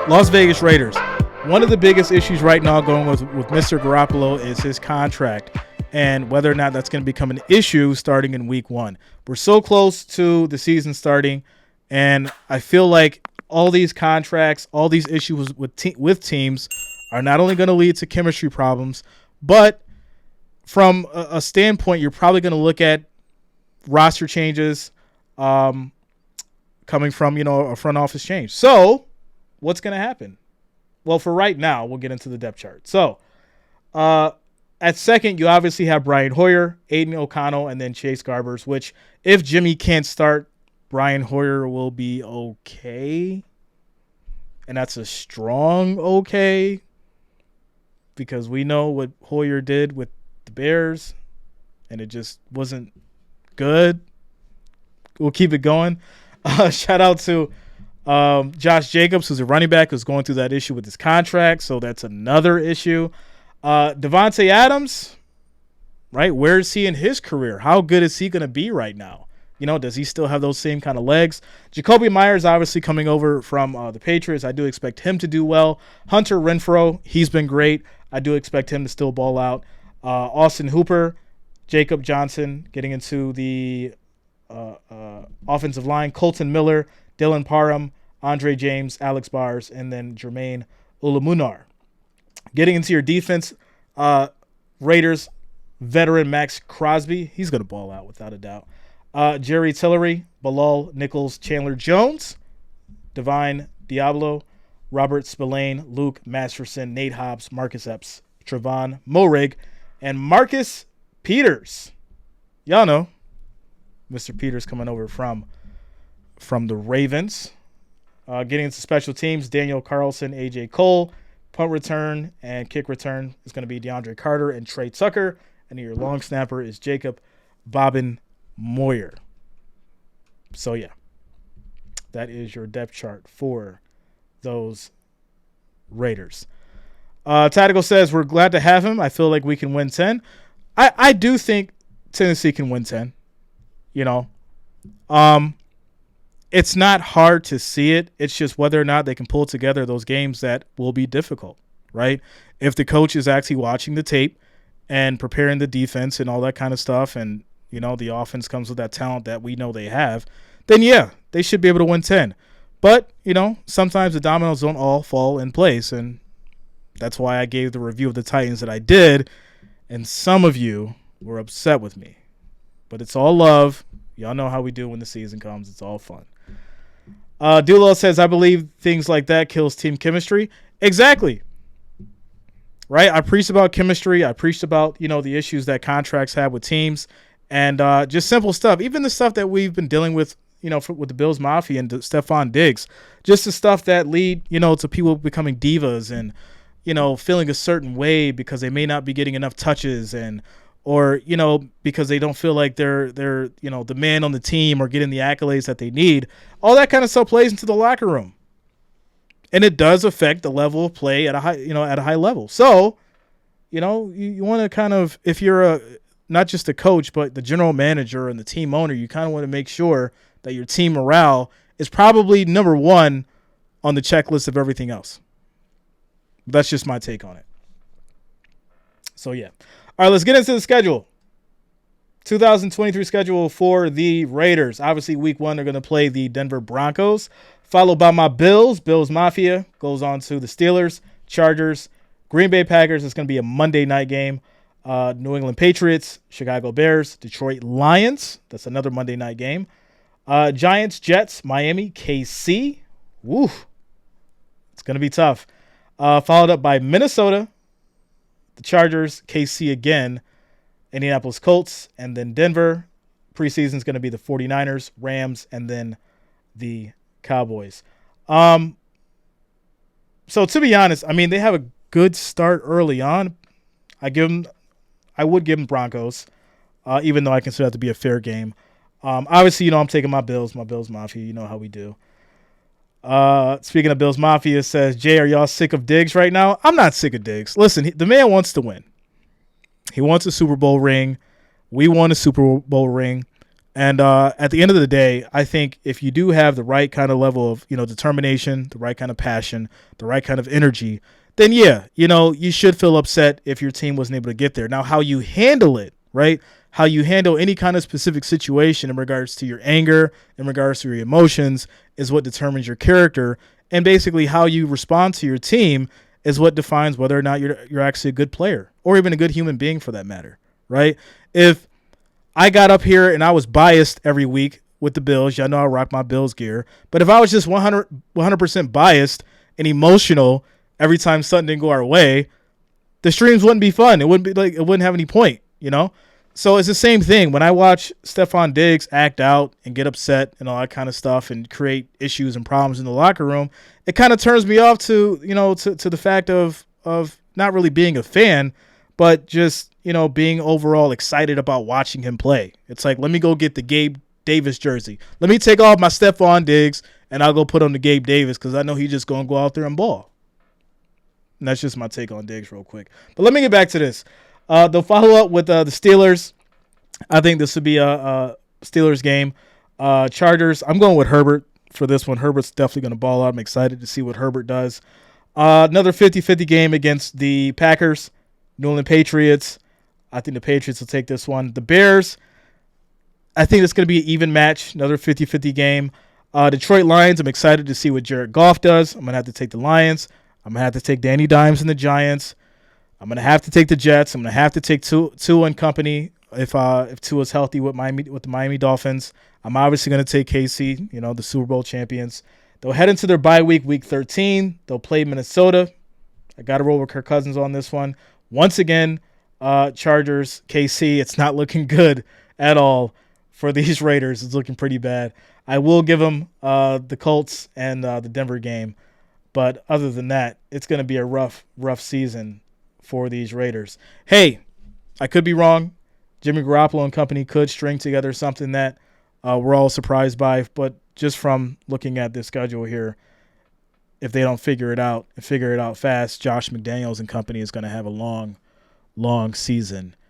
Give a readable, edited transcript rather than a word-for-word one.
Las Vegas Raiders. One of the biggest issues right now going with Mr. Garoppolo is his contract and whether or not that's going to become an issue starting in week 1. We're so close to the season starting, and I feel like all these contracts, all these issues with teams are not only going to lead to chemistry problems, but from a standpoint, you're probably going to look at roster changes coming from, a front office change. So what's going to happen? Well, for right now, we'll get into the depth chart. So at second, you obviously have Brian Hoyer, Aiden O'Connell, and then Chase Garbers, which if Jimmy can't start, Brian Hoyer will be okay. And that's a strong okay, because we know what Hoyer did with the Bears, and it just wasn't good. We'll keep it going. Shout out to Josh Jacobs, who's a running back, who's going through that issue with his contract, so that's another issue. Devontae Adams, right? Where is he in his career? How good is he going to be right now? Does he still have those same kind of legs? Jacoby Myers, obviously coming over from the Patriots. I do expect him to do well. Hunter Renfrow, he's been great. I do expect him to still ball out. Austin Hooper, Jacob Johnson getting into the offensive line. Colton Miller, Dylan Parham, Andre James, Alex Bars, and then Jermaine Ulamunar. Getting into your defense, Raiders veteran Max Crosby. He's going to ball out without a doubt. Jerry Tillery, Bilal Nichols, Chandler Jones, Divine Diablo, Robert Spillane, Luke Masterson, Nate Hobbs, Marcus Epps, Trevon Morig, and Marcus Peters. Y'all know Mr. Peters coming over from the Ravens. Getting into special teams, Daniel Carlson, A.J. Cole. Punt return and kick return is going to be DeAndre Carter and Trey Tucker. And your long snapper is Jacob Bobbin Moyer. So, yeah, that is your depth chart for those Raiders. Tactical says, we're glad to have him. I feel like we can win 10. I do think Tennessee can win 10. It's not hard to see it. It's just whether or not they can pull together those games that will be difficult, right? If the coach is actually watching the tape and preparing the defense and all that kind of stuff, and, the offense comes with that talent that we know they have, then, yeah, they should be able to win 10. But, sometimes the dominoes don't all fall in place, and that's why I gave the review of the Titans that I did, and some of you were upset with me. But it's all love. Y'all know how we do when the season comes. It's all fun. Dulo says, I believe things like that kills team chemistry. Exactly. Right? I preached about chemistry. I preached about, the issues that contracts have with teams, and just simple stuff. Even the stuff that we've been dealing with, with the Bills Mafia and Stephon Diggs. Just the stuff that lead, to people becoming divas and, feeling a certain way because they may not be getting enough touches or because they don't feel like they're the man on the team or getting the accolades that they need. All that kind of stuff plays into the locker room, and it does affect the level of play at a high level. So, you want to kind of, if you're not just a coach but the general manager and the team owner, you kind of want to make sure that your team morale is probably number one on the checklist of everything else. That's just my take on it. So yeah. All right, let's get into the schedule. 2023 schedule for the Raiders. Obviously, week 1, they're going to play the Denver Broncos, followed by my Bills. Bills Mafia goes on to the Steelers, Chargers, Green Bay Packers. It's going to be a Monday night game. New England Patriots, Chicago Bears, Detroit Lions. That's another Monday night game. Giants, Jets, Miami, KC. Woo. It's going to be tough. Followed up by Minnesota, the Chargers, KC again, Indianapolis Colts, and then Denver. Preseason is going to be the 49ers, Rams, and then the Cowboys. So to be honest, they have a good start early on. I would give them Broncos, even though I consider that to be a fair game. Obviously, I'm taking my Bills Mafia. You know how we do. Speaking of Bills Mafia, says, Jay, are y'all sick of Diggs right now? I'm not sick of Diggs. Listen, the man wants to win. He wants a Super Bowl ring. We won a Super Bowl ring. And at the end of the day, I think if you do have the right kind of level of, determination, the right kind of passion, the right kind of energy, then yeah, you should feel upset if your team wasn't able to get there. Now, how you handle it, right? How you handle any kind of specific situation in regards to your anger, in regards to your emotions, is what determines your character. And basically how you respond to your team is what defines whether or not you're actually a good player or even a good human being for that matter, right? If I got up here and I was biased every week with the Bills, y'all know I rock my Bills gear, but if I was just 100% biased and emotional every time something didn't go our way, the streams wouldn't be fun. It wouldn't have any point. So it's the same thing when I watch Stephon Diggs act out and get upset and all that kind of stuff and create issues and problems in the locker room. It kind of turns me off to the fact of not really being a fan, but just being overall excited about watching him play. It's like, let me go get the Gabe Davis jersey. Let me take off my Stephon Diggs and I'll go put on the Gabe Davis because I know he's just going to go out there and ball. And that's just my take on Diggs real quick. But let me get back to this. They'll follow up with the Steelers. I think this would be a Steelers game. Chargers, I'm going with Herbert for this one. Herbert's definitely going to ball out. I'm excited to see what Herbert does. Another 50-50 game against the Packers, New England Patriots. I think the Patriots will take this one. The Bears, I think it's going to be an even match, another 50-50 game. Detroit Lions, I'm excited to see what Jared Goff does. I'm going to have to take the Lions. I'm going to have to take Danny Dimes and the Giants. I'm going to have to take the Jets. I'm going to have to take Tua and company if Tua's healthy with the Miami Dolphins. I'm obviously going to take KC, the Super Bowl champions. They'll head into their bye week 13. They'll play Minnesota. I got to roll with Kirk Cousins on this one. Once again, Chargers, KC, it's not looking good at all for these Raiders. It's looking pretty bad. I will give them the Colts and the Denver game. But other than that, it's going to be a rough season for these Raiders. Hey, I could be wrong. Jimmy Garoppolo and company could string together something that we're all surprised by. But just from looking at this schedule here, if they don't figure it out fast, Josh McDaniels and company is going to have a long season